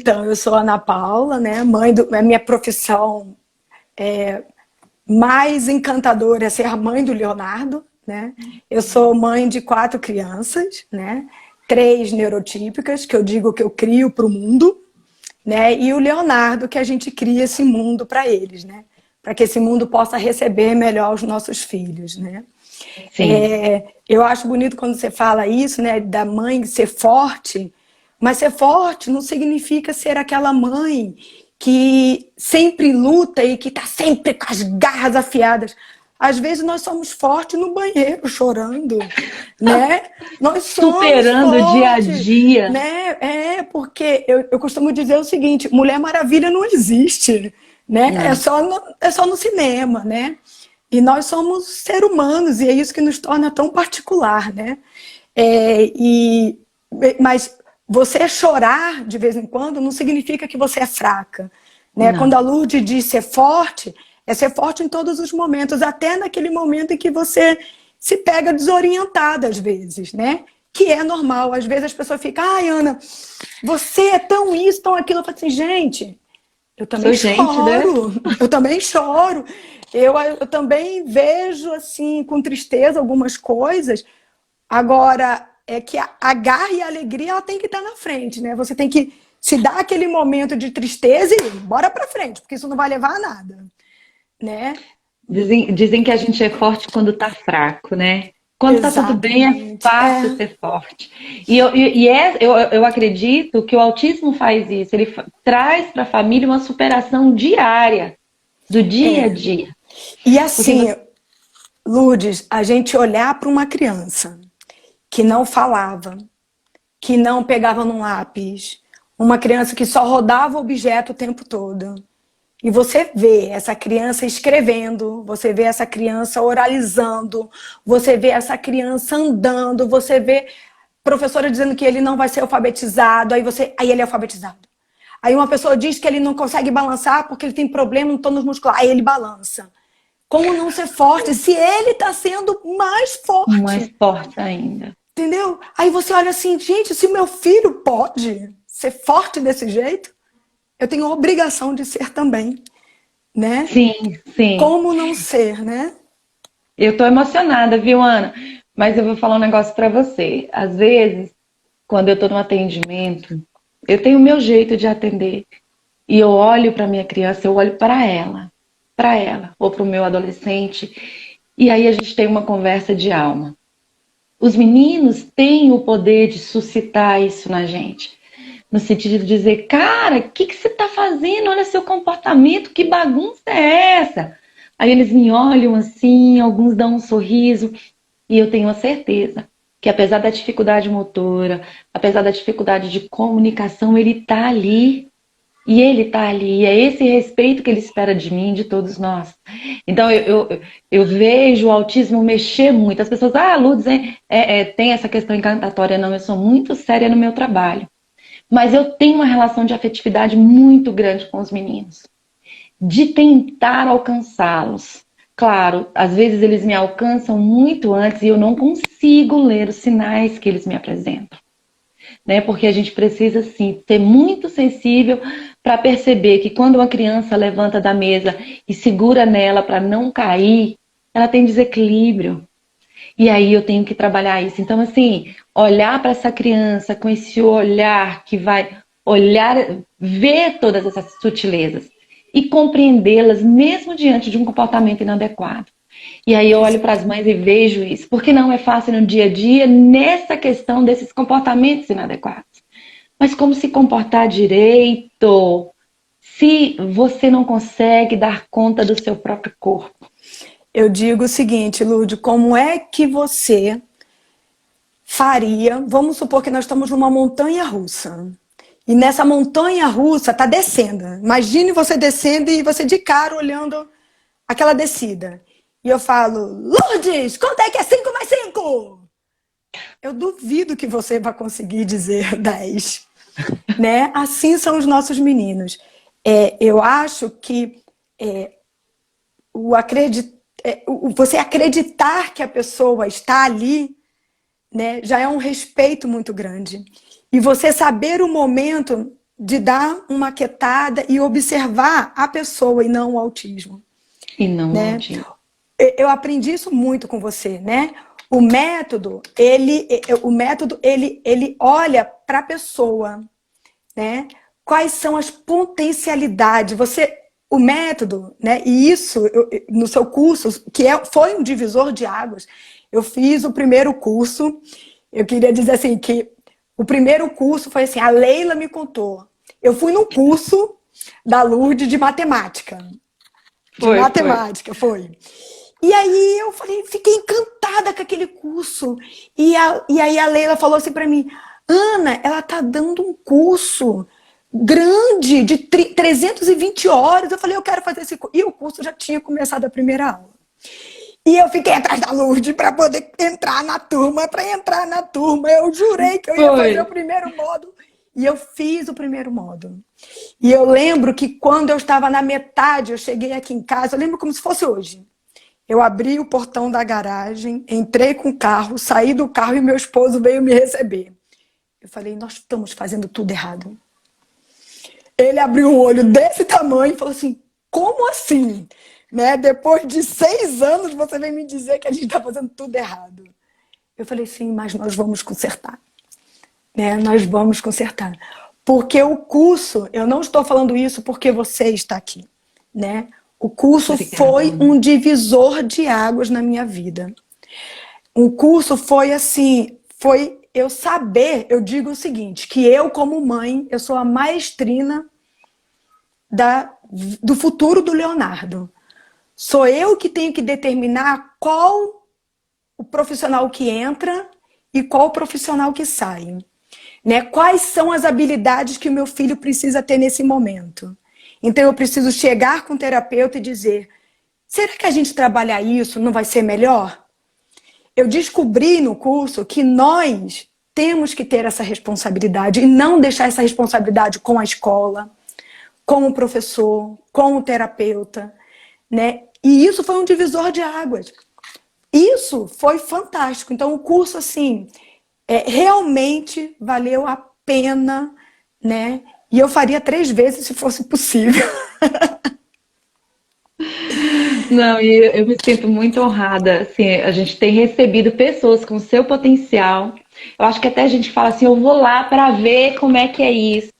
Então, eu sou Ana Paula, né? Mãe a minha profissão mais encantadora é ser a mãe do Leonardo, né? Eu sou mãe de 4 crianças, né? 3 neurotípicas, que eu digo que eu crio para o mundo, né? E o Leonardo, que a gente cria esse mundo para eles, né? Para que esse mundo possa receber melhor os nossos filhos, né? Sim, Eu acho bonito quando você fala isso, né? Da mãe ser forte, mas ser forte não significa ser aquela mãe que sempre luta e que está sempre com as garras afiadas. Às vezes nós somos fortes no banheiro, chorando, né? Nós somos superando o dia a fortes, dia. né? Porque eu costumo dizer o seguinte, Mulher Maravilha não existe, né? Não, É só no cinema, né? E nós somos seres humanos e é isso que nos torna tão particular, né? É, e, mas você chorar de vez em quando não significa que você é fraca, né? Quando a não. Lourdes diz ser forte, é ser forte em todos os momentos, até naquele momento em que você se pega desorientada às vezes, né? Que é normal. Às vezes as pessoas ficam, ai, Ana, você é tão isso, tão aquilo. Eu falo assim, gente, eu também Sou gente, né? choro, eu também choro. Eu também vejo, assim, com tristeza algumas coisas. Agora, é que a garra e a alegria, ela tem que estar na frente, né? Você tem que se dar aquele momento de tristeza e bora pra frente, porque isso não vai levar a nada, né? Dizem que a gente é forte quando tá fraco, né? Quando tá tudo bem, é Exatamente. fácil ser forte. Eu acredito que o autismo faz isso. Ele traz para a família uma superação diária, do dia a dia. E Porque assim, você, Lourdes, a gente olhar para uma criança que não falava, que não pegava num lápis, uma criança que só rodava o objeto o tempo todo. E você vê essa criança escrevendo, você vê essa criança oralizando, você vê essa criança andando, você vê a professora dizendo que ele não vai ser alfabetizado, aí ele é alfabetizado. Aí uma pessoa diz que ele não consegue balançar porque ele tem problema no tônus muscular, aí ele balança. Como não ser forte se ele está sendo mais mais forte? forte ainda. Entendeu? Aí você olha assim, gente, se meu filho pode ser forte desse jeito, eu tenho a obrigação de ser também, né? Sim, sim. Como não ser, né? Eu tô emocionada, viu, Ana? Mas eu vou falar um negócio para você. Às vezes, quando eu tô no atendimento, eu tenho o meu jeito de atender. E eu olho para minha criança, eu olho para ela, ou para o meu adolescente, e aí a gente tem uma conversa de alma. Os meninos têm o poder de suscitar isso na gente, no sentido de dizer, cara, o que você está fazendo? Olha seu comportamento, que bagunça é essa? Aí eles me olham assim, alguns dão um sorriso, e eu tenho a certeza que apesar da dificuldade motora, apesar da dificuldade de comunicação, ele está ali. E ele está ali, e é esse respeito que ele espera de mim, de todos nós. Então, eu vejo o autismo mexer muito. As pessoas, Lourdes, tem essa questão encantatória. Não, eu sou muito séria no meu trabalho. Mas eu tenho uma relação de afetividade muito grande com os meninos. De tentar alcançá-los. Claro, às vezes eles me alcançam muito antes e eu não consigo ler os sinais que eles me apresentam, né? Porque a gente precisa, sim, ser muito sensível para perceber que quando uma criança levanta da mesa e segura nela para não cair, ela tem desequilíbrio. E aí eu tenho que trabalhar isso. Então, assim, olhar para essa criança com esse olhar que vai olhar, ver todas essas sutilezas e compreendê-las mesmo diante de um comportamento inadequado. E aí eu olho para as mães e vejo isso, porque não é fácil no dia a dia nessa questão desses comportamentos inadequados. Mas como se comportar direito se você não consegue dar conta do seu próprio corpo? Eu digo o seguinte, Lourdes, como é que você faria? Vamos supor que nós estamos numa montanha russa. E nessa montanha russa está descendo. Imagine você descendo e você de cara olhando aquela descida. E eu falo, Lourdes, quanto é que é 5 mais 5? Eu duvido que você vai conseguir dizer 10. Né? Assim são os nossos meninos. Eu acho que você acreditar que a pessoa está ali, né, já é um respeito muito grande. E você saber o momento, de dar uma quietada e observar a pessoa e não o autismo, E não o né? autismo. Eu aprendi isso muito com você, né? O método, ele olha para a pessoa, né? Quais são as potencialidades? O método, né? E isso no seu curso, foi um divisor de águas. Eu fiz o primeiro curso. Eu queria dizer assim que o primeiro curso foi assim, a Leila me contou. Eu fui num curso da Lourdes de matemática. De Foi. matemática, foi. E aí eu falei, fiquei encantada com aquele curso. E aí a Leila falou assim para mim, Ana, ela tá dando um curso grande de 320 horas. Eu falei, eu quero fazer esse curso. E o curso já tinha começado a primeira aula. E eu fiquei atrás da Lourdes para poder entrar na turma, Eu jurei que eu ia Foi. fazer o primeiro módulo. E eu fiz o primeiro módulo. E eu lembro que quando eu estava na metade, eu cheguei aqui em casa, eu lembro como se fosse hoje. Eu abri o portão da garagem, entrei com o carro, saí do carro e meu esposo veio me receber. Eu falei, nós estamos fazendo tudo errado. Ele abriu um olho desse tamanho e falou assim, como assim? Né? Depois de 6 anos você vem me dizer que a gente está fazendo tudo errado. Eu falei, sim, mas nós vamos consertar. Né? Nós vamos consertar. Porque o curso, eu não estou falando isso porque você está aqui. Né? O curso Obrigada, foi Ana. um divisor de águas na minha vida. O curso foi assim, foi eu saber, eu digo o seguinte, que eu como mãe, eu sou a maestrina do futuro do Leonardo. Sou eu que tenho que determinar qual o profissional que entra e qual o profissional que sai. Né? Quais são as habilidades que o meu filho precisa ter nesse momento. Então eu preciso chegar com o terapeuta e dizer, será que a gente trabalhar isso não vai ser melhor? Eu descobri no curso que nós temos que ter essa responsabilidade e não deixar essa responsabilidade com a escola, com o professor, com o terapeuta, né? E isso foi um divisor de águas. Isso foi fantástico. Então o curso, assim, realmente valeu a pena, né? E eu faria 3 vezes se fosse possível. Não, e eu me sinto muito honrada. Assim, a gente tem recebido pessoas com seu potencial. Eu acho que até a gente fala assim, eu vou lá para ver como é que é isso,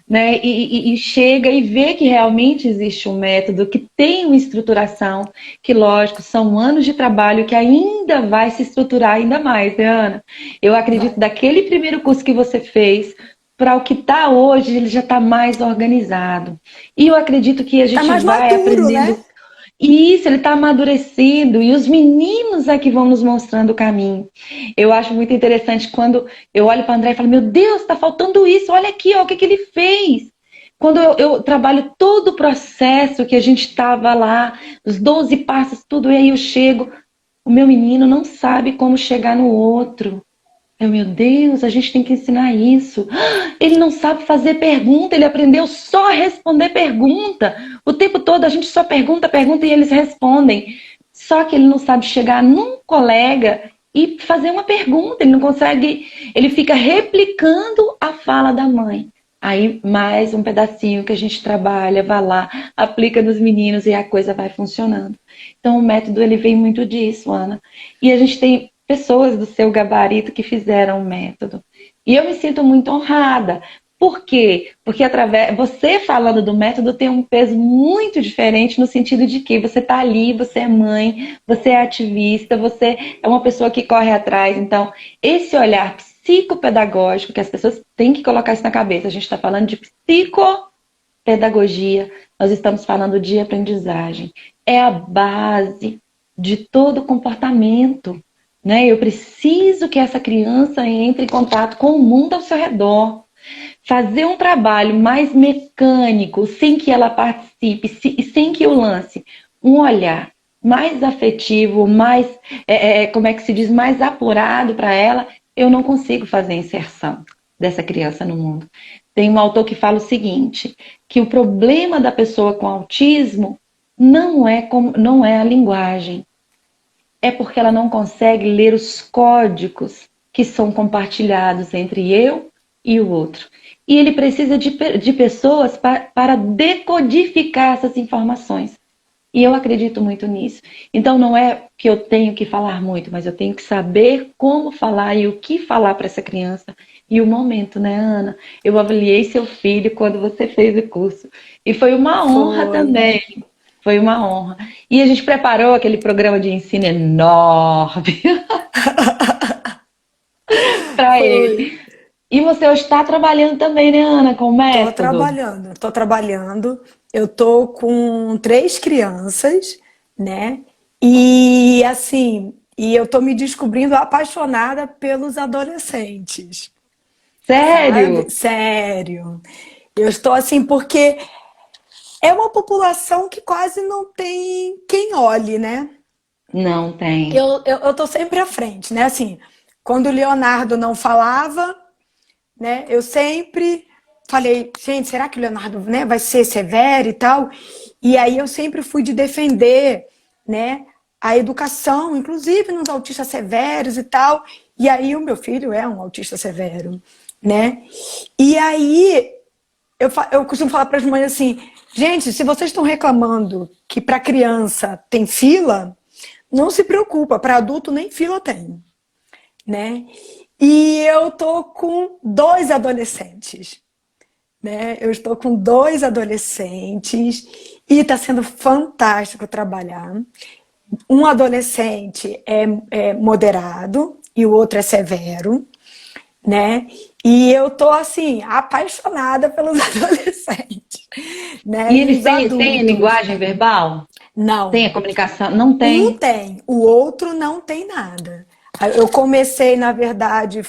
né? E chega e vê que realmente existe um método, que tem uma estruturação, que lógico, são anos de trabalho que ainda vai se estruturar ainda mais, né, Ana? Eu acredito Vai. daquele primeiro curso que você fez para o que está hoje, ele já está mais organizado. E eu acredito que a Tá gente mais vai maduro, né? aprendendo e isso, ele está amadurecendo e os meninos é que vão nos mostrando o caminho. Eu acho muito interessante quando eu olho para o André e falo, meu Deus, está faltando isso, olha aqui, ó, o que, que ele fez. Quando eu trabalho todo o processo que a gente estava lá, os 12 passos, tudo, e aí eu chego, o meu menino não sabe como chegar no outro. Meu Deus, a gente tem que ensinar isso. Ele não sabe fazer pergunta, ele aprendeu só a responder pergunta. O tempo todo a gente só pergunta, pergunta e eles respondem. Só que ele não sabe chegar num colega e fazer uma pergunta, ele não consegue, ele fica replicando a fala da mãe. Aí mais um pedacinho que a gente trabalha, vai lá, aplica nos meninos e a coisa vai funcionando. Então o método ele vem muito disso, Ana. E a gente tem pessoas do seu gabarito que fizeram o método. E eu me sinto muito honrada. Por quê? Porque através você falando do método tem um peso muito diferente no sentido de que você está ali, você é mãe, você é ativista, você é uma pessoa que corre atrás. Então, esse olhar psicopedagógico, que as pessoas têm que colocar isso na cabeça. A gente está falando de psicopedagogia, nós estamos falando de aprendizagem. É a base de todo comportamento. Né? Eu preciso que essa criança entre em contato com o mundo ao seu redor. Fazer um trabalho mais mecânico, sem que ela participe, e sem que eu lance um olhar mais afetivo, mais, como é que se diz, mais apurado para ela, eu não consigo fazer a inserção dessa criança no mundo. Tem um autor que fala o seguinte, que o problema da pessoa com autismo não é a linguagem, é porque ela não consegue ler os códigos que são compartilhados entre eu e o outro. E ele precisa de pessoas para decodificar essas informações. E eu acredito muito nisso. Então não é que eu tenho que falar muito, mas eu tenho que saber como falar e o que falar para essa criança. E o momento, né, Ana? Eu avaliei seu filho quando você fez o curso. E foi uma honra Foi. também. Foi uma honra. E a gente preparou aquele programa de ensino enorme para Foi. ele. E você hoje está trabalhando também, né, Ana, com o Tô método? trabalhando, tô trabalhando. Eu tô com 3 crianças, né? E assim, eu tô me descobrindo apaixonada pelos adolescentes, sabe? Sério? Sério. Eu estou assim, porque é uma população que quase não tem quem olhe, né? Não tem. Eu tô sempre à frente, né? Assim, quando o Leonardo não falava, né? Eu sempre falei, gente, será que o Leonardo, né, vai ser severo e tal? E aí eu sempre fui de defender, né, a educação, inclusive nos autistas severos e tal. E aí o meu filho é um autista severo, né? E aí eu costumo falar para as mães assim, gente, se vocês estão reclamando que para criança tem fila, não se preocupa, para adulto nem fila tem, né? E eu tô com 2 adolescentes, né? Eu estou com 2 adolescentes e está sendo fantástico trabalhar. Um adolescente é moderado e o outro é severo, né? E eu tô assim apaixonada pelos adolescentes, né? E E eles os têm a adultos, linguagem verbal? Tem não. a comunicação? Não Um tem. tem, o outro não tem nada. Eu comecei, na verdade,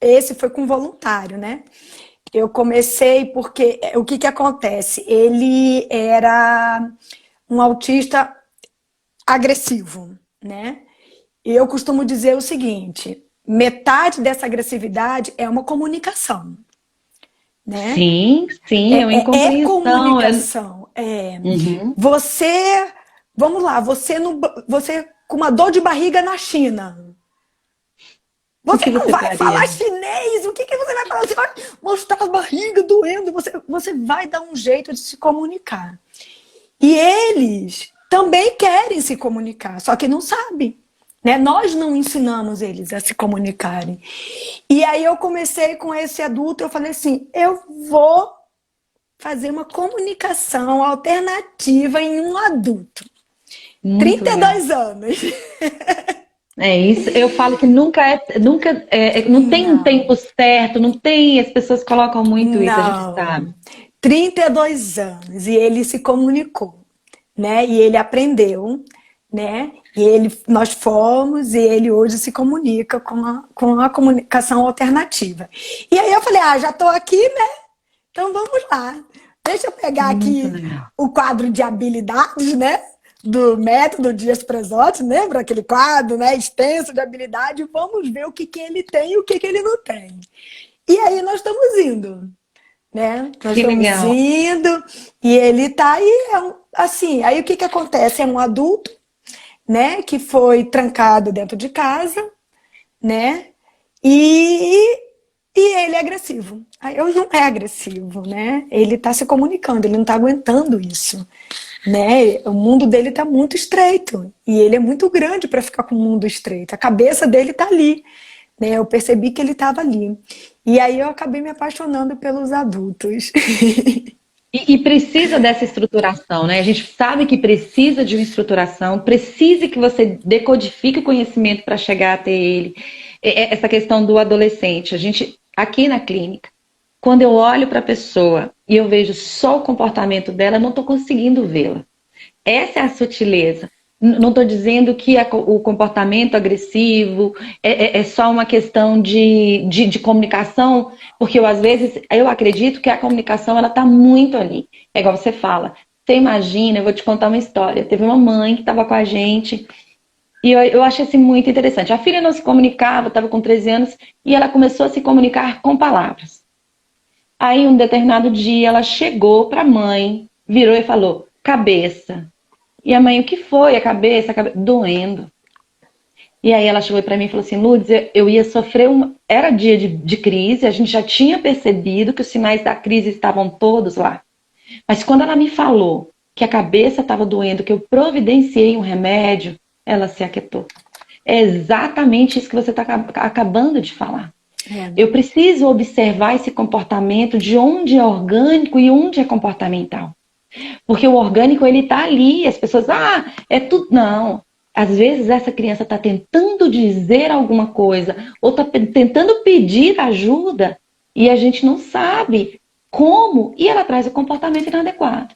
esse foi com voluntário, né? Eu comecei porque o que acontece? Ele era um autista agressivo, né? E eu costumo dizer o seguinte: metade dessa agressividade é uma comunicação, né? Sim, sim, é uma É incompreensão. comunicação. Uhum. Você, vamos lá, você com uma dor de barriga na China. O Você que não você vai faria? falar chinês, o que você vai falar? Você vai mostrar a barriga doendo, você vai dar um jeito de se comunicar. E eles também querem se comunicar, só que não sabem. Né? Nós não ensinamos eles a se comunicarem. E aí eu comecei com esse adulto, eu falei assim, eu vou fazer uma comunicação alternativa em um adulto. Muito trinta e legal. dois anos. É isso. Eu falo que não tem um Não, tempo certo, não tem, as pessoas colocam muito isso, a gente não. sabe. 32 anos e ele se comunicou, né? E ele aprendeu, né? Nós fomos e ele hoje se comunica com a comunicação alternativa. E aí eu falei, já estou aqui, né? Então vamos lá. Deixa eu pegar Muito aqui legal. o quadro de habilidades, né? Do método Dias Presotti, lembra aquele quadro, né? Extenso de habilidade. Vamos ver o que ele tem e o que ele não tem. E aí nós estamos indo, né? Nós Que estamos legal. indo e ele tá aí, assim, aí o que acontece? É um adulto, né, que foi trancado dentro de casa, né, e, e ele é agressivo. Aí eu não é agressivo, né, ele tá se comunicando, ele não tá aguentando isso, né, o mundo dele tá muito estreito, e ele é muito grande para ficar com o mundo estreito, a cabeça dele tá ali, né, eu percebi que ele estava ali. E aí eu acabei me apaixonando pelos adultos. E precisa dessa estruturação, né? A gente sabe que precisa de uma estruturação, precisa que você decodifique o conhecimento para chegar até ele. Essa questão do adolescente, a gente, aqui na clínica, quando eu olho para a pessoa e eu vejo só o comportamento dela, eu não estou conseguindo vê-la. Essa é a sutileza. Não estou dizendo que o comportamento agressivo é só uma questão de comunicação, porque eu, às vezes, eu acredito que a comunicação ela está muito ali. É igual você fala. Você imagina, eu vou te contar uma história. Teve uma mãe que estava com a gente e eu achei assim, muito interessante. A filha não se comunicava, estava com 13 anos, e ela começou a se comunicar com palavras. Aí, um determinado dia, ela chegou para a mãe, virou e falou, cabeça. E a mãe, o que foi? A cabeça? Doendo. E aí ela chegou para mim e falou assim, Lourdes, eu ia sofrer Era dia de crise, a gente já tinha percebido que os sinais da crise estavam todos lá. Mas quando ela me falou que a cabeça estava doendo, que eu providenciei um remédio, ela se aquietou. É exatamente isso que você está acabando de falar. É. Eu preciso observar esse comportamento de onde é orgânico e onde é comportamental. Porque o orgânico, ele tá ali, as pessoas, é tudo. Não. Às vezes essa criança está tentando dizer alguma coisa, ou está tentando pedir ajuda, e a gente não sabe como, e ela traz o comportamento inadequado.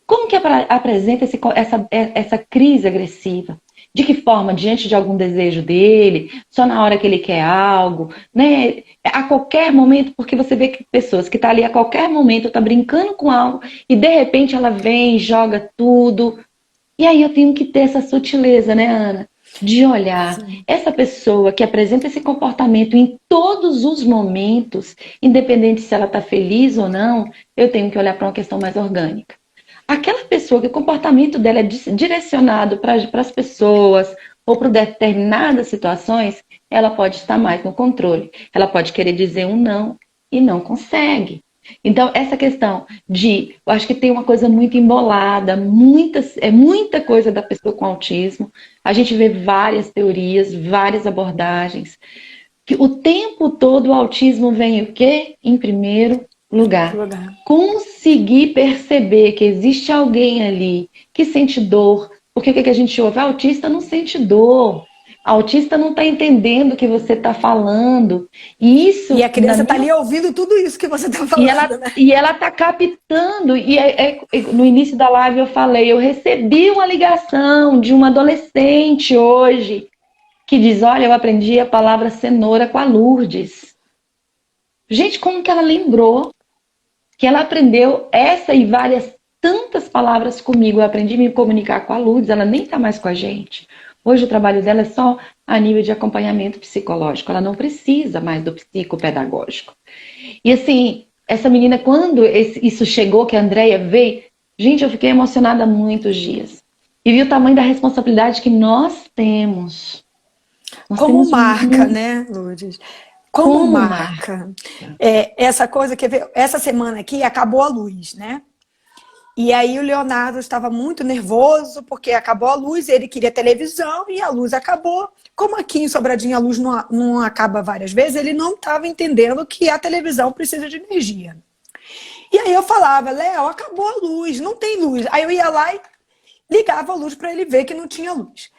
Como que apresenta essa crise agressiva? De que forma? Diante de algum desejo dele, só na hora que ele quer algo, né? A qualquer momento, porque você vê que pessoas que estão ali a qualquer momento, tá brincando com algo, e de repente ela vem, joga tudo. E aí eu tenho que ter essa sutileza, né, Ana? De olhar Sim. essa pessoa que apresenta esse comportamento em todos os momentos, independente se ela está feliz ou não, eu tenho que olhar para uma questão mais orgânica. Aquela pessoa que o comportamento dela é direcionado para as pessoas ou para determinadas situações, ela pode estar mais no controle. Ela pode querer dizer um não e não consegue. Então, essa questão eu acho que tem uma coisa muito embolada, muita coisa da pessoa com autismo. A gente vê várias teorias, várias abordagens. Que o tempo todo o autismo vem o quê? Em primeiro lugar. Conseguir perceber que existe alguém ali que sente dor. Porque o que a gente ouve? Autista não sente dor. Autista não está entendendo o que você está falando. E isso, E a criança está ali ouvindo tudo isso que você está falando, né? E ela está captando. No início da live eu falei, eu recebi uma ligação de uma adolescente hoje que diz, olha, eu aprendi a palavra cenoura com a Lourdes. Gente, como que ela lembrou que ela aprendeu essa e várias tantas palavras comigo? Eu aprendi a me comunicar com a Lourdes, ela nem está mais com a gente. Hoje o trabalho dela é só a nível de acompanhamento psicológico, ela não precisa mais do psicopedagógico. E assim, essa menina, quando isso chegou, que a Andrea veio, gente, eu fiquei emocionada muitos dias. E vi o tamanho da responsabilidade que nós temos. Como marca, né, Lourdes? Como marca. Essa coisa, quer ver? Essa semana aqui acabou a luz, né? E aí o Leonardo estava muito nervoso porque acabou a luz, ele queria televisão e a luz acabou. Como aqui em Sobradinho a luz não acaba várias vezes, ele não estava entendendo que a televisão precisa de energia. E aí eu falava, Léo, acabou a luz, não tem luz. Aí eu ia lá e ligava a luz para ele ver que não tinha luz.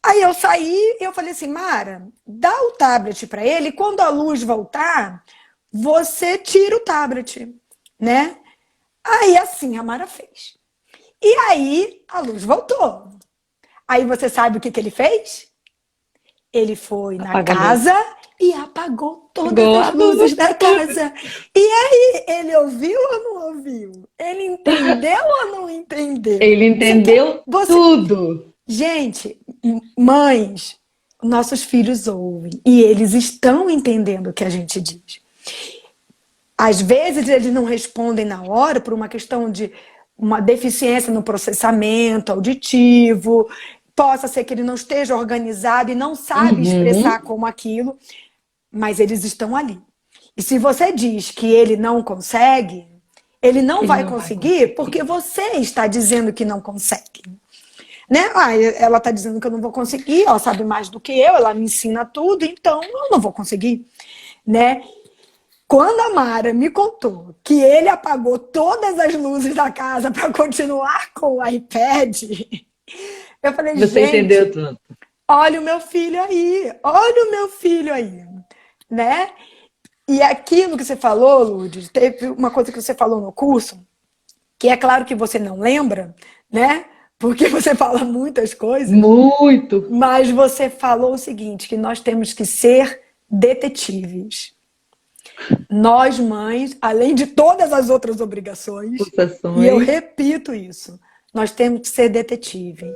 Aí eu saí e eu falei assim, Mara, dá o tablet para ele, e quando a luz voltar, você tira o tablet, né? Aí assim a Mara fez. E aí a luz voltou. Aí você sabe o que ele fez? Ele foi na casa e apagou todas as luzes da casa. E aí, ele ouviu ou não ouviu? Ele entendeu ou não entendeu? Ele entendeu tudo. Gente, mães, nossos filhos ouvem e eles estão entendendo o que a gente diz. Às vezes eles não respondem na hora por uma questão de uma deficiência no processamento auditivo, possa ser que ele não esteja organizado e não sabe expressar como aquilo, mas eles estão ali. E se você diz que ele não consegue, ele não vai conseguir porque você está dizendo que não consegue. Né? Ela está dizendo que eu não vou conseguir, ela sabe mais do que eu, ela me ensina tudo, então eu não vou conseguir. Né? Quando a Mara me contou que ele apagou todas as luzes da casa para continuar com o iPad, eu falei, você entendeu tudo. Olha o meu filho aí, né? E aquilo que você falou, Lourdes, teve uma coisa que você falou no curso, que é claro que você não lembra, né? Porque você fala muitas coisas. Muito! Mas você falou o seguinte, que nós temos que ser detetives. Nós, mães, além de todas as outras obrigações, e eu repito isso, nós temos que ser detetive.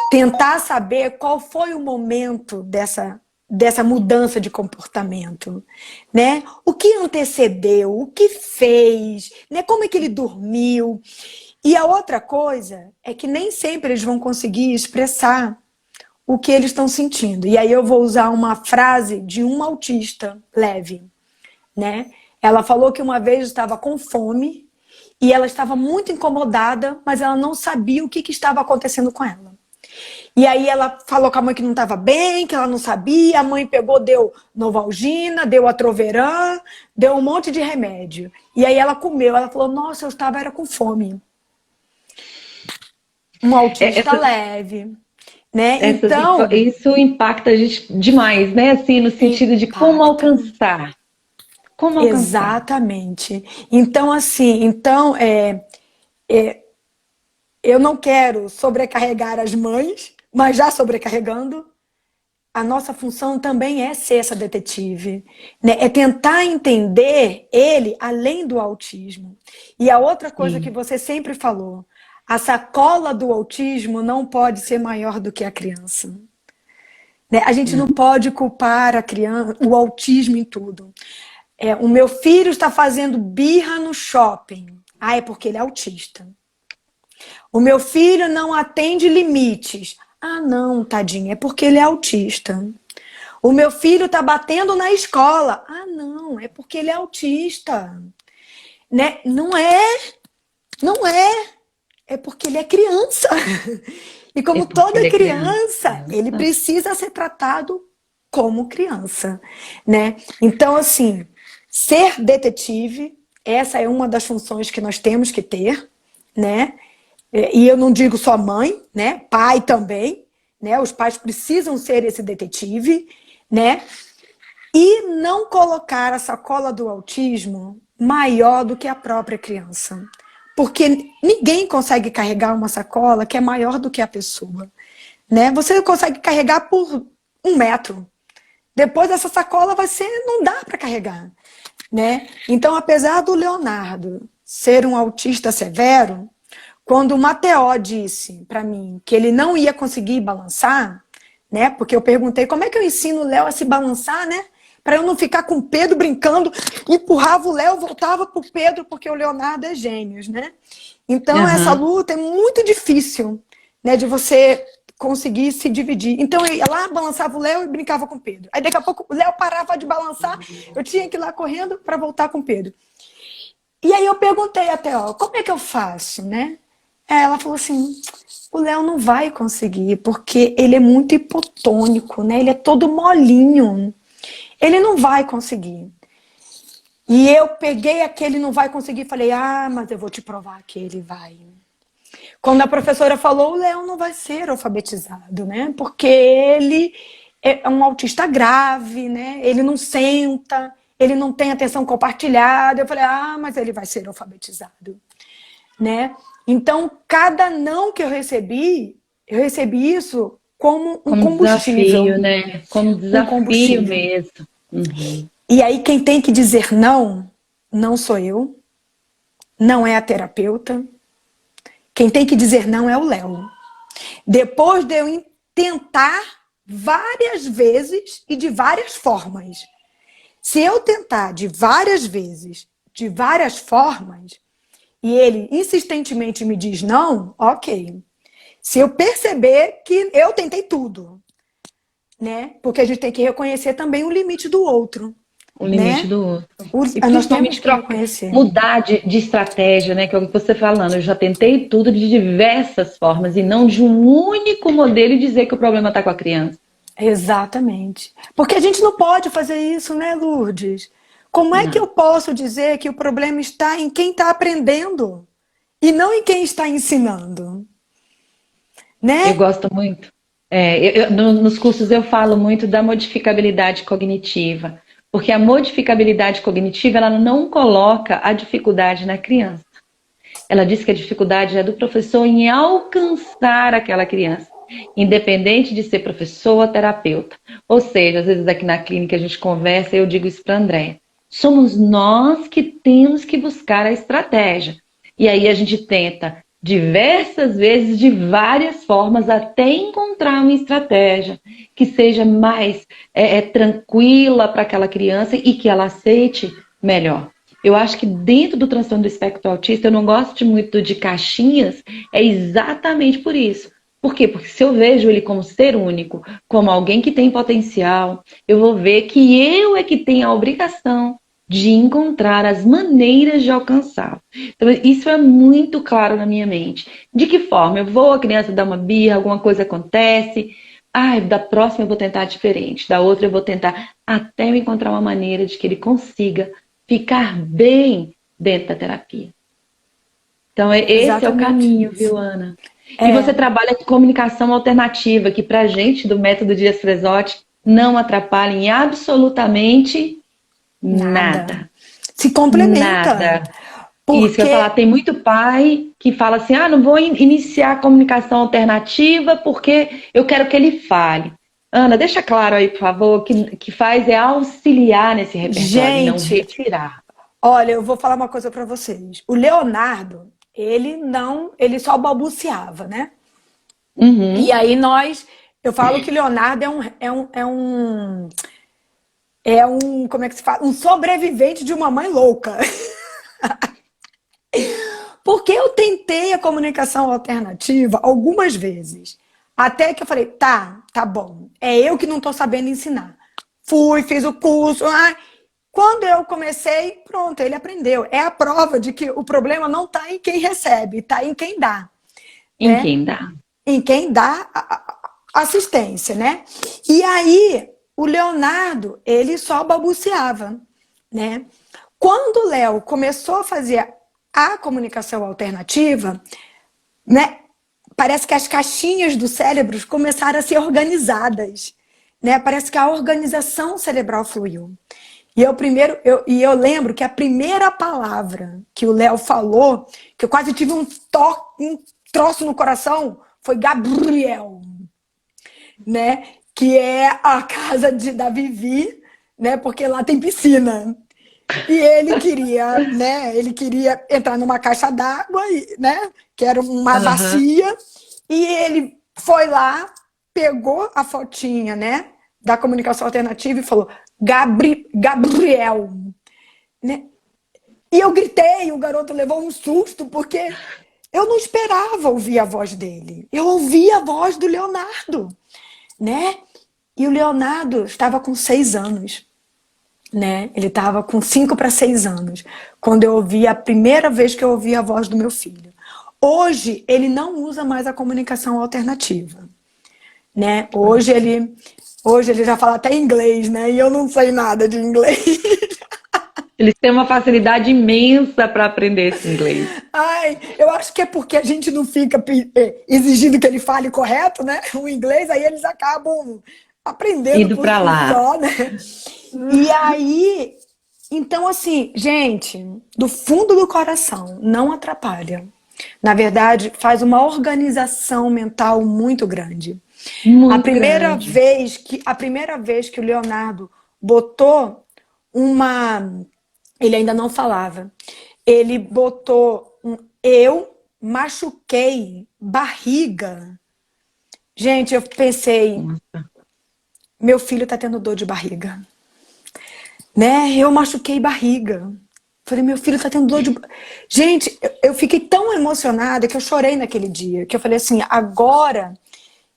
Tentar saber qual foi o momento dessa mudança de comportamento, né? O que antecedeu, o que fez, né? Como é que ele dormiu. E a outra coisa é que nem sempre eles vão conseguir expressar o que eles estão sentindo. E aí eu vou usar uma frase de uma autista leve, né? Ela falou que uma vez estava com fome e ela estava muito incomodada, mas ela não sabia o que estava acontecendo com ela. E aí ela falou com a mãe que não estava bem, que ela não sabia, a mãe pegou, deu Novalgina, deu Atroveran, deu um monte de remédio. E aí ela comeu, ela falou, nossa, eu estava era com fome. Um autista leve, né? Então, isso impacta a gente demais, né? Assim, no sentido de como alcançar. Como alcançar? Exatamente. Então, assim, eu não quero sobrecarregar as mães, mas já sobrecarregando, a nossa função também é ser essa detetive, né? É tentar entender ele além do autismo. E a outra coisa que você sempre falou, a sacola do autismo não pode ser maior do que a criança. Né? A gente não pode culpar a criança, o autismo em tudo. O meu filho está fazendo birra no shopping. Ah, é porque ele é autista. O meu filho não atende limites. Ah, não, tadinho, é porque ele é autista. O meu filho está batendo na escola. Ah, não, é porque ele é autista. Né? Não é. É porque ele é criança. E como toda criança, ele precisa ser tratado como criança, né? Então, assim, ser detetive, essa é uma das funções que nós temos que ter, né? E eu não digo só mãe, né? Pai também, né? Os pais precisam ser esse detetive, né? E não colocar a sacola do autismo maior do que a própria criança. Porque ninguém consegue carregar uma sacola que é maior do que a pessoa, né? Você consegue carregar por 1 metro. Depois essa sacola não dá para carregar, né? Então, apesar do Leonardo ser um autista severo, quando o Mateó disse para mim que ele não ia conseguir balançar, né? Porque eu perguntei como é que eu ensino o Léo a se balançar, né? Para eu não ficar com o Pedro brincando, empurrava o Léo, voltava pro Pedro, porque o Leonardo é gêmeos, né? Então, essa luta é muito difícil, né? De você conseguir se dividir. Então, eu ia lá, balançava o Léo e brincava com o Pedro. Aí, daqui a pouco, o Léo parava de balançar, eu tinha que ir lá correndo para voltar com o Pedro. E aí, eu perguntei até, como é que eu faço, né? Ela falou assim, o Léo não vai conseguir, porque ele é muito hipotônico, né? Ele é todo molinho. Ele não vai conseguir. E eu peguei aquele não vai conseguir e falei, mas eu vou te provar que ele vai. Quando a professora falou, o Léo não vai ser alfabetizado, né? Porque ele é um autista grave, né? Ele não senta, ele não tem atenção compartilhada. Eu falei, mas ele vai ser alfabetizado, né? Então, cada não que eu recebi isso como um combustível. Desafio, né? Como desafio mesmo. Uhum. E aí quem tem que dizer não sou eu, não é a terapeuta. Quem tem que dizer não é o Léo. Depois de eu tentar várias vezes e de várias formas. Se eu tentar de várias vezes, de várias formas, e ele insistentemente me diz não, ok. Se eu perceber que eu tentei tudo, né? Porque a gente tem que reconhecer também o limite do outro. O limite, né? Do outro. E nós temos que reconhecer. Mudar de estratégia, né? Que é o que você falando. Eu já tentei tudo de diversas formas e não de um único modelo e dizer que o problema está com a criança. Exatamente. Porque a gente não pode fazer isso, né, Lourdes? Como é que eu posso dizer que o problema está em quem está aprendendo e não em quem está ensinando? Né? Eu gosto muito. Nos cursos eu falo muito da modificabilidade cognitiva. Porque a modificabilidade cognitiva, ela não coloca a dificuldade na criança. Ela diz que a dificuldade é do professor em alcançar aquela criança, independente de ser professor ou terapeuta. Ou seja, às vezes aqui na clínica a gente conversa e eu digo isso para a Andréia. Somos nós que temos que buscar a estratégia. E aí a gente tenta diversas vezes, de várias formas, até encontrar uma estratégia que seja mais tranquila para aquela criança e que ela aceite melhor. Eu acho que dentro do transtorno do espectro autista, eu não gosto muito de caixinhas, é exatamente por isso. Por quê? Porque se eu vejo ele como ser único, como alguém que tem potencial, eu vou ver que eu é que tenho a obrigação de encontrar as maneiras de alcançá-lo. Então, isso é muito claro na minha mente. De que forma? Eu vou, a criança dá uma birra, alguma coisa acontece. Da próxima eu vou tentar diferente, da outra eu vou tentar até eu encontrar uma maneira de que ele consiga ficar bem dentro da terapia. Então, esse é o caminho, viu, Ana? E você trabalha com comunicação alternativa, que pra gente, do método Dias Fresotti, não atrapalha em absolutamente nada. Se complementa. Nada. Porque... Isso que eu ia falar, tem muito pai que fala assim, não vou iniciar a comunicação alternativa porque eu quero que ele fale. Ana, deixa claro aí, por favor, que faz é auxiliar nesse repertório, não retirar. Olha, eu vou falar uma coisa para vocês. O Leonardo, ele só balbuciava, né? Uhum. E aí eu falo que Leonardo como é que se fala? Um sobrevivente de uma mãe louca. Porque eu tentei a comunicação alternativa algumas vezes. Até que eu falei, tá bom. É eu que não tô sabendo ensinar. Fiz o curso. Quando eu comecei, pronto, ele aprendeu. É a prova de que o problema não está em quem recebe, está em quem dá. Em quem dá. Em quem dá assistência, né? E aí, o Leonardo, ele só balbuciava, né? Quando o Léo começou a fazer a comunicação alternativa, né? Parece que as caixinhas do cérebro começaram a ser organizadas, né? Parece que a organização cerebral fluiu. E eu lembro que a primeira palavra que o Léo falou, que eu quase tive um troço no coração, foi Gabriel, né? Que é a casa da Vivi, né? Porque lá tem piscina. E ele queria, né? Ele queria entrar numa caixa d'água, né? Que era uma bacia. E ele foi lá, pegou a fotinha, né? Da comunicação alternativa e falou Gabriel, né? E eu gritei, o garoto levou um susto, porque eu não esperava ouvir a voz dele. Eu ouvi a voz do Leonardo, né? E o Leonardo estava com 6 anos, né? Ele estava com 5 para 6 anos, quando eu ouvi a primeira vez que eu ouvi a voz do meu filho. Hoje, ele não usa mais a comunicação alternativa, né? Hoje ele já fala até inglês, né? E eu não sei nada de inglês. Eles têm uma facilidade imensa para aprender esse inglês. Eu acho que é porque a gente não fica exigindo que ele fale correto, né? O inglês, aí eles acabam aprendendo indo para lá. Só, né? E aí, então assim, gente, do fundo do coração, não atrapalha. Na verdade, faz uma organização mental muito grande. Muito a primeira grande. vez que o Leonardo botou ele ainda não falava. Ele botou eu machuquei barriga. Gente, eu pensei, meu filho tá tendo dor de barriga. Né? Eu machuquei barriga. Falei, meu filho tá tendo dor de... Gente, eu fiquei tão emocionada que eu chorei naquele dia. Que eu falei assim, agora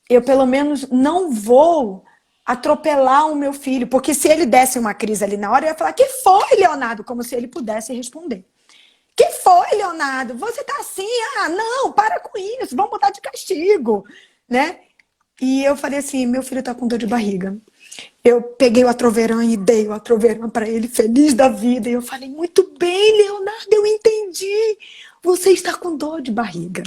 eu pelo menos não vou atropelar o meu filho. Porque se ele desse uma crise ali na hora, eu ia falar, que foi, Leonardo? Como se ele pudesse responder. Que foi, Leonardo? Você tá assim? Não, para com isso. Vamos botar de castigo. Né? E eu falei assim, meu filho tá com dor de barriga. Eu peguei o Atroveran e dei o Atroveran para ele, feliz da vida. E eu falei, muito bem, Leonardo, eu entendi. Você está com dor de barriga,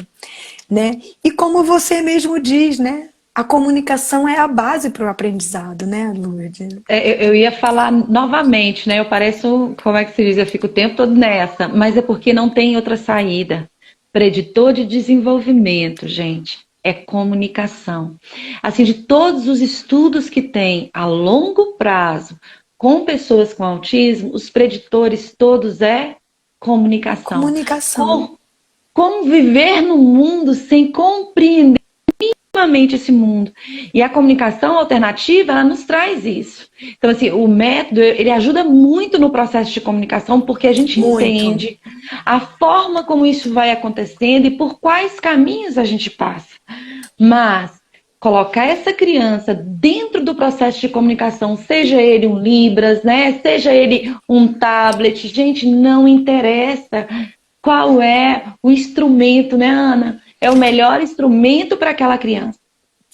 né? E como você mesmo diz, né? A comunicação é a base para o aprendizado, né, Lourdes? Eu ia falar novamente, né? Eu pareço, como é que se diz? Eu fico o tempo todo nessa, mas é porque não tem outra saída. Preditor de desenvolvimento, gente, é comunicação. Assim, de todos os estudos que tem a longo prazo com pessoas com autismo, os preditores todos é comunicação. Comunicação. Como viver no mundo sem compreender minimamente esse mundo. E a comunicação alternativa, ela nos traz isso. Então, assim, o método, ele ajuda muito no processo de comunicação, porque a gente entende a forma como isso vai acontecendo e por quais caminhos a gente passa. Mas colocar essa criança dentro do processo de comunicação, seja ele um Libras, né? Seja ele um tablet, gente, não interessa qual é o instrumento, né, Ana? É o melhor instrumento para aquela criança.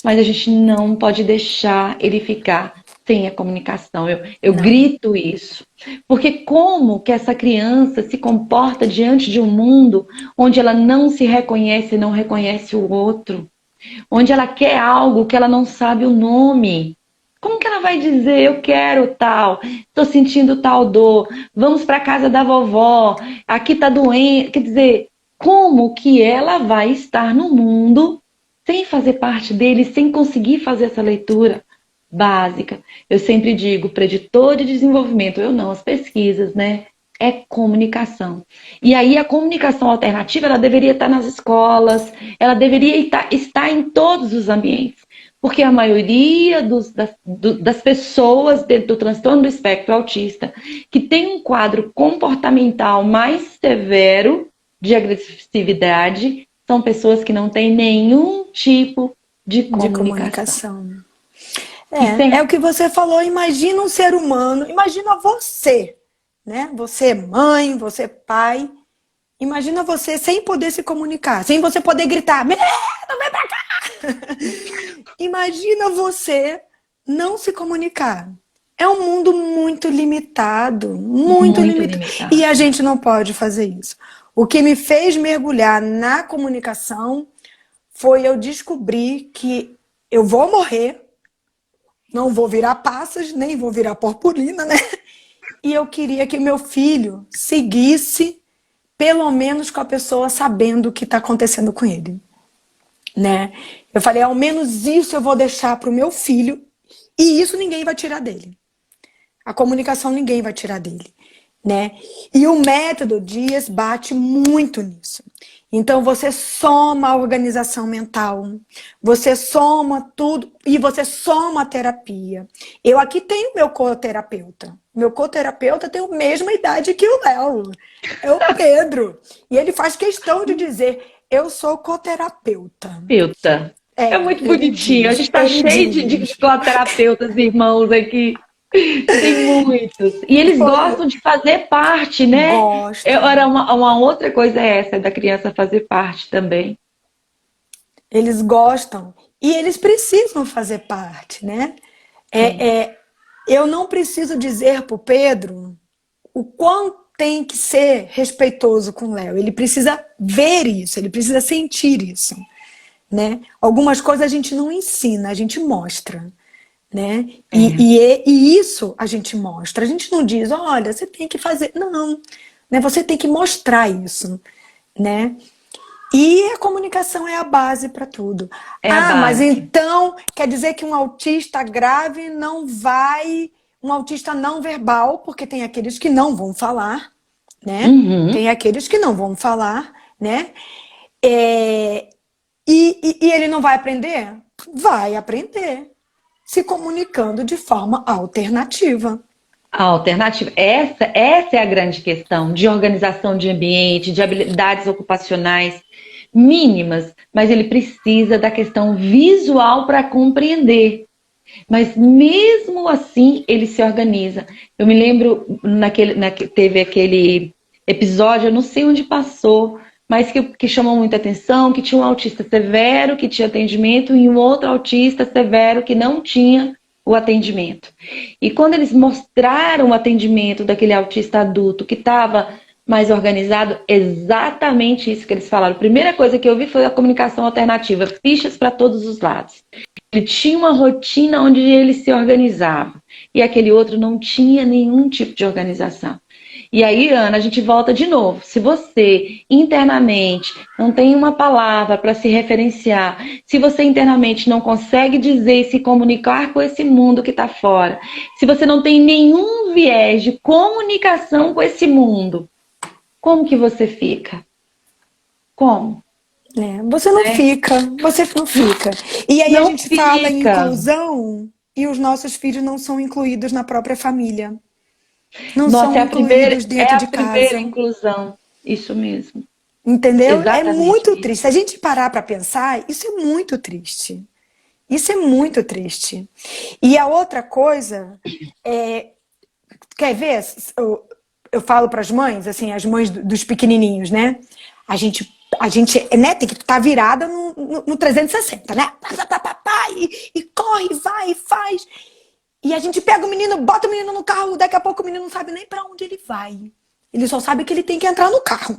Mas a gente não pode deixar ele ficar sem a comunicação. Eu Não. grito isso. Porque como que essa criança se comporta diante de um mundo onde ela não se reconhece e não reconhece o outro? Onde ela quer algo que ela não sabe o nome. Como que ela vai dizer, eu quero tal, estou sentindo tal dor, vamos para casa da vovó, aqui tá doente. Quer dizer, como que ela vai estar no mundo sem fazer parte dele, sem conseguir fazer essa leitura básica? Eu sempre digo, preditor de desenvolvimento, eu não, as pesquisas, né? É comunicação. E aí a comunicação alternativa, ela deveria estar nas escolas, ela deveria estar em todos os ambientes. Porque a maioria das pessoas dentro do transtorno do espectro autista que tem um quadro comportamental mais severo de agressividade são pessoas que não têm nenhum tipo de De comunicação. comunicação. Isso é É o que você falou, imagina um ser humano, imagina você, né? Você é mãe, você é pai, imagina você sem poder se comunicar, sem você poder gritar, menino, vem pra cá! Imagina você não se comunicar. É um mundo muito limitado, muito muito limitado. E limitado. a gente não pode fazer isso. O que me fez mergulhar na comunicação foi eu descobrir que eu vou morrer, não vou virar passas, nem vou virar purpurina, né? E eu queria que meu filho seguisse, pelo menos com a pessoa sabendo o que está acontecendo com ele, né? Eu falei, ao menos isso eu vou deixar para o meu filho, e isso ninguém vai tirar dele. A comunicação ninguém vai tirar dele, né? E o método Dias bate muito nisso. Então você soma a organização mental, você soma tudo e você soma a terapia. Eu aqui tenho meu coterapeuta. Meu coterapeuta tem a mesma idade que o Léo, é o Pedro. E ele faz questão de dizer, eu sou coterapeuta. Terapeuta. É muito Ele bonitinho. A gente diz, está ele cheio de diz. terapeutas, irmãos aqui. Tem muitos. E eles Pois gostam de fazer parte, né? gostam. Uma outra coisa é essa, da criança fazer parte também. Eles gostam e eles precisam fazer parte, né? Sim. Eu não preciso dizer para o Pedro o quanto tem que ser respeitoso com o Léo. Ele precisa ver isso, ele precisa sentir isso, né? Algumas coisas a gente não ensina, a gente mostra, né? É. E isso a gente mostra. A gente não diz, olha, você tem que fazer. Não, né? Você tem que mostrar isso, né? E a comunicação é a base para tudo. É a Ah, mas base. então quer dizer que um autista grave não vai, um autista não verbal, porque tem aqueles que não vão falar, né? Uhum. Tem aqueles que não vão falar, né? É, e ele não vai aprender? Vai aprender, se comunicando de forma alternativa. A alternativa. Essa é a grande questão de organização de ambiente, de habilidades ocupacionais mínimas, mas ele precisa da questão visual para compreender. Mas mesmo assim ele se organiza. Eu me lembro teve aquele episódio, eu não sei onde passou, mas que chamou muita atenção, que tinha um autista severo que tinha atendimento e um outro autista severo que não tinha o atendimento. E quando eles mostraram o atendimento daquele autista adulto que estava mais organizado, exatamente isso que eles falaram. A primeira coisa que eu vi foi a comunicação alternativa, fichas para todos os lados. Ele tinha uma rotina onde ele se organizava. E aquele outro não tinha nenhum tipo de organização. E aí, Ana, a gente volta de novo. Se você internamente não tem uma palavra para se referenciar, se você internamente não consegue dizer e se comunicar com esse mundo que está fora, se você não tem nenhum viés de comunicação com esse mundo, como que você fica? Como? Você não Né? fica, você não fica. E aí a Não gente fala em fica. inclusão e os nossos filhos não são incluídos na própria família. Não Nossa, são é incluídos é dentro a de primeira casa. inclusão. Isso mesmo. Entendeu? É Exatamente muito isso. triste. Se a gente parar para pensar, isso é muito triste. Isso é muito triste. E a outra coisa, é, quer ver? Eu falo para as mães, assim, as mães dos pequenininhos, né? A gente, a gente, né, tem que estar virada no 360, né? Pá, pá, pá, pá, e corre, vai, e faz. E a gente pega o menino, bota o menino no carro, daqui a pouco o menino não sabe nem para onde ele vai. Ele só sabe que ele tem que entrar no carro.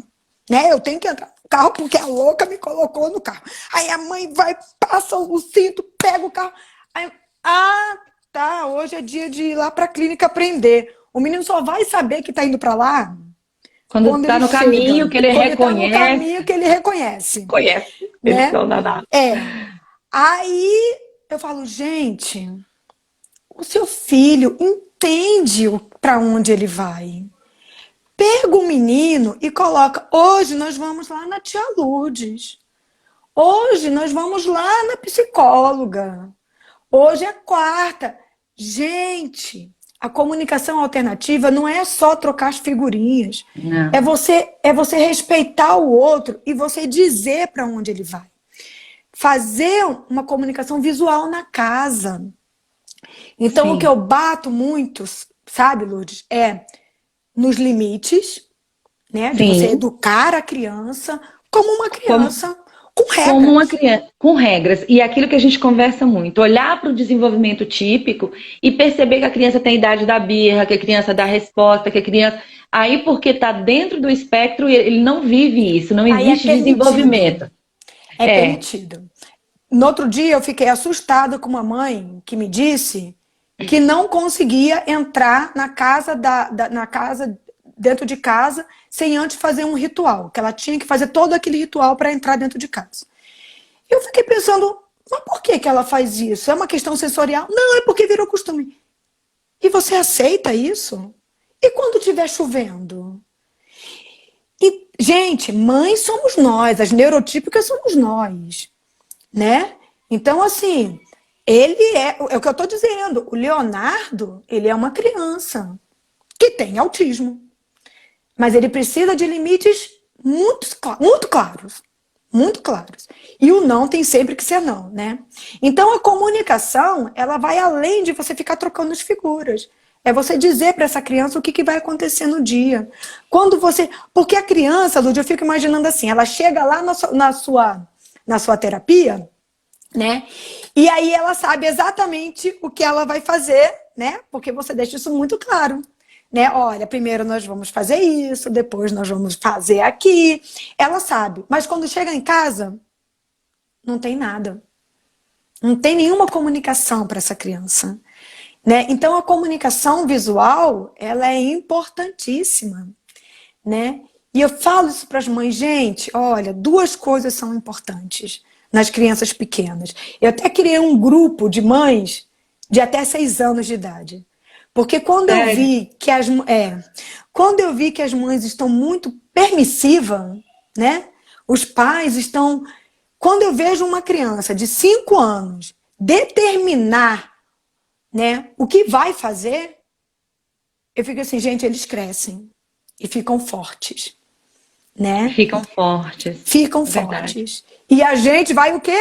Né? Eu tenho que entrar no carro porque a louca me colocou no carro. Aí a mãe vai, passa o cinto, pega o carro. Aí, tá, hoje é dia de ir lá para a clínica aprender. O menino só vai saber que está indo para lá Quando quando está ele no caminho, chega, que ele quando ele está no reconhece, caminho que ele reconhece, conhece, eles né? são danados. É. Aí eu falo, gente, o seu filho entende para onde ele vai. Pega o menino e coloca. Hoje nós vamos lá na tia Lourdes. Hoje nós vamos lá na psicóloga. Hoje é quarta. Gente, a comunicação alternativa não é só trocar as figurinhas. Não, É você respeitar o outro e você dizer para onde ele vai. Fazer uma comunicação visual na casa. Então, o que sim, eu bato muito, sabe, Lourdes, é nos limites, né? De você sim. educar a criança como uma Como, criança com como uma regras. criança, com regras. E é aquilo que a gente conversa muito, olhar para o desenvolvimento típico e perceber que a criança tem a idade da birra, que a criança dá resposta, que a criança. Aí, porque está dentro do espectro, ele não vive isso, não Aí é existe permitido. desenvolvimento. É É, permitido. No outro dia eu fiquei assustada com uma mãe que me disse que não conseguia entrar na casa na casa dentro de casa sem antes fazer um ritual, que ela tinha que fazer todo aquele ritual para entrar dentro de casa. Eu fiquei pensando, mas por que que ela faz isso? É uma questão sensorial? Não, é porque virou costume. E você aceita isso? E quando estiver chovendo? E, gente, mães somos nós, as neurotípicas somos nós, né? Então, assim, ele é o que eu estou dizendo, o Leonardo, ele é uma criança que tem autismo, mas ele precisa de limites muito claros, muito claros. E o não tem sempre que ser não, né? Então, a comunicação, ela vai além de você ficar trocando as figuras. É você dizer para essa criança o que vai acontecer no dia. Quando você. Porque a criança, Lúdia, eu fico imaginando assim, ela chega lá na sua terapia, né? E aí ela sabe exatamente o que ela vai fazer, né? Porque você deixa isso muito claro, né? Olha, primeiro nós vamos fazer isso, depois nós vamos fazer aqui. Ela sabe, mas quando chega em casa, não tem nada. Não tem nenhuma comunicação para essa criança, né? Então a comunicação visual, ela é importantíssima, né? E eu falo isso para as mães, gente, olha, duas coisas são importantes nas crianças pequenas. Eu até criei um grupo de mães de até 6 anos de idade. Porque sério. quando eu vi que as mães estão muito permissivas, né? Os pais estão. Quando eu vejo uma criança de 5 anos determinar, né, o que vai fazer, eu fico assim, gente, eles crescem e ficam fortes, né? Ficam fortes, Ficam é verdade. fortes. E a gente vai o quê?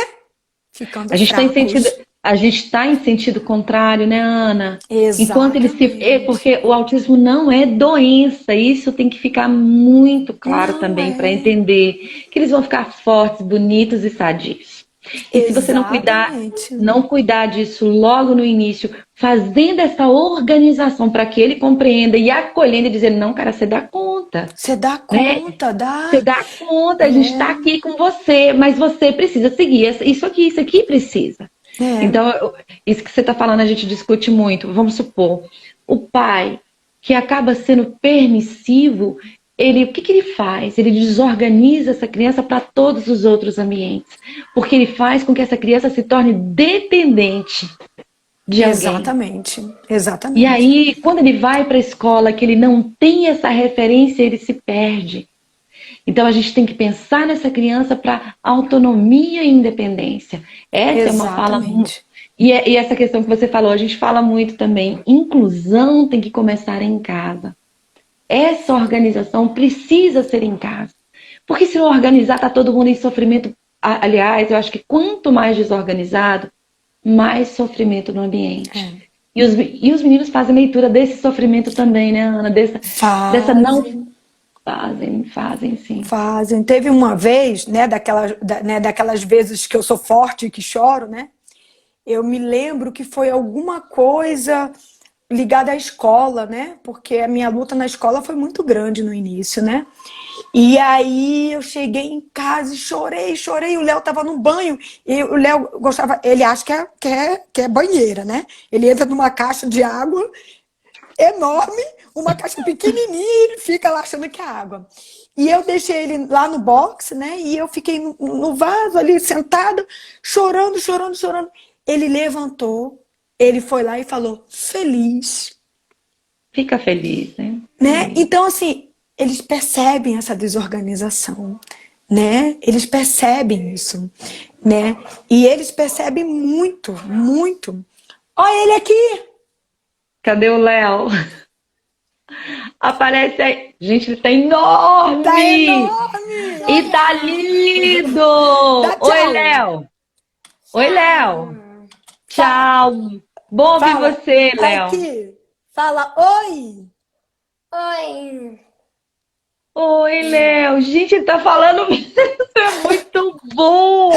Ficando A gente está em sentido, fracos. a gente está em sentido contrário, né, Ana? Enquanto ele se, Exatamente. porque o autismo não é doença, isso tem que ficar muito claro Não também para é. entender que eles vão ficar fortes, bonitos e sadios. E se você Exatamente. não cuidar disso logo no início, fazendo essa organização para que ele compreenda e acolhendo e dizendo, não, cara, você dá conta, Você dá né? conta, Você dá. dá conta, a gente está É, aqui com você, mas você precisa seguir isso aqui precisa. é. Então, isso que você está falando, a gente discute muito. Vamos supor, o pai que acaba sendo permissivo, o que ele faz? Ele desorganiza essa criança para todos os outros ambientes, porque ele faz com que essa criança se torne dependente de alguém. Exatamente. E Exatamente. aí, quando ele vai para a escola, que ele não tem essa referência, ele se perde. Então a gente tem que pensar nessa criança para autonomia e independência. Essa é uma fala. Exatamente. E essa questão que você falou, a gente fala muito também. Inclusão tem que começar em casa. Essa organização precisa ser em casa. Porque se não organizar, tá todo mundo em sofrimento. Aliás, eu acho que quanto mais desorganizado, mais sofrimento no ambiente. É. E os meninos fazem leitura desse sofrimento também, né, Ana? Dessa não. Fazem, Fazem, sim. fazem. Teve uma vez, né, daquelas vezes que eu sou forte e que choro, né? Eu me lembro que foi alguma coisa ligada à escola, né? Porque a minha luta na escola foi muito grande no início, né? E aí eu cheguei em casa e chorei, chorei. O Léo tava no banho e o Léo gostava, ele acha que é banheira, né? Ele entra numa caixa de água enorme, uma caixa pequenininha e ele fica lá achando que é água. E eu deixei ele lá no box, né? E eu fiquei no vaso ali, sentada, chorando, chorando, chorando. Ele levantou, ele foi lá e falou, feliz, Fica feliz, né? né? Então, assim, eles percebem essa desorganização, né? Eles percebem isso, né? E eles percebem muito, muito. Olha ele aqui! Cadê o Léo? Aparece aí. Gente, ele tá Tá enorme! enorme! E Olha! tá lindo! Dá Oi, tchau! Léo! Oi, Léo! Fa- Tchau! Bom ouvir Fala você, Léo! aqui! Fala oi! Oi. Oi, Léo! Gente, ele tá falando mesmo! É muito bom!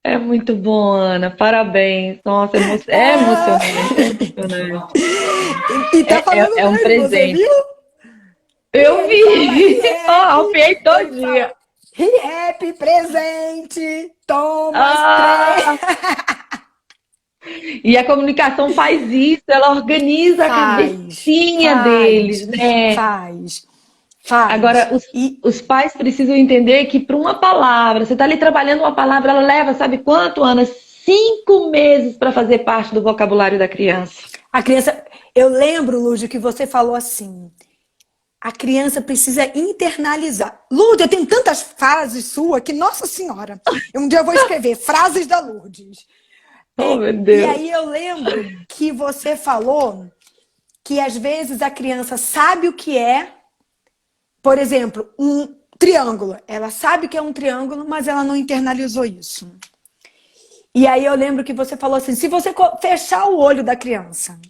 É muito bom, Ana. Parabéns. Nossa, é Ah, emocionante, é emocionante. e tá falando É um mesmo, você presente. viu? E Eu ele fala vi! Ó, Riep, arrupiei ele fala todinha. Riep presente, toma as três. Ah! E a comunicação faz isso, ela organiza a Faz, cabecinha deles, faz, né? faz, faz. Agora, os, E os pais precisam entender que para uma palavra, você está ali trabalhando uma palavra, ela leva, sabe quanto, Ana? 5 meses para fazer parte do vocabulário da criança. a criança, eu lembro, Lúcio, que você falou assim, a criança precisa internalizar. Lourdes, eu tenho tantas frases suas que, nossa senhora, um dia eu vou escrever frases da Lourdes. Oh, meu E Deus. aí eu lembro que você falou que às vezes a criança sabe o que é, por exemplo, um triângulo. Ela sabe que é um triângulo, mas ela não internalizou isso. E aí eu lembro que você falou assim, se você fechar o olho da criança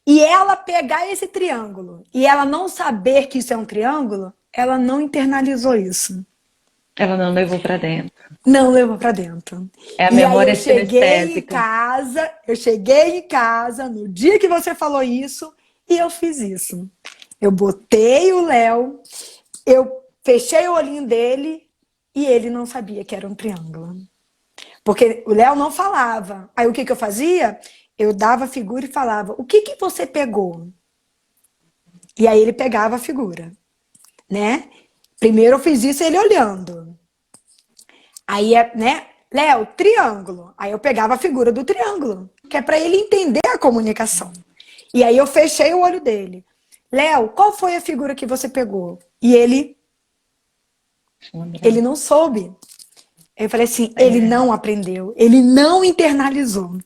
e ela pegar esse triângulo e ela não saber que isso é um triângulo, ela não internalizou isso. Ela não levou para dentro. Não levou pra dentro. É a E aí memória sinestésica. eu cheguei em casa no dia que você falou isso e eu fiz isso. Eu botei o Léo, eu fechei o olhinho dele e ele não sabia que era um triângulo. Porque o Léo não falava. Aí o que eu fazia? Eu dava a figura e falava, o que você pegou? E aí ele pegava a figura, né? Primeiro eu fiz isso ele olhando. Aí, né, Léo, triângulo. Aí eu pegava a figura do triângulo, que é para ele entender a comunicação. E aí eu fechei o olho dele. Léo, qual foi a figura que você pegou? E ele não soube. Eu falei assim, ele não aprendeu, ele não internalizou.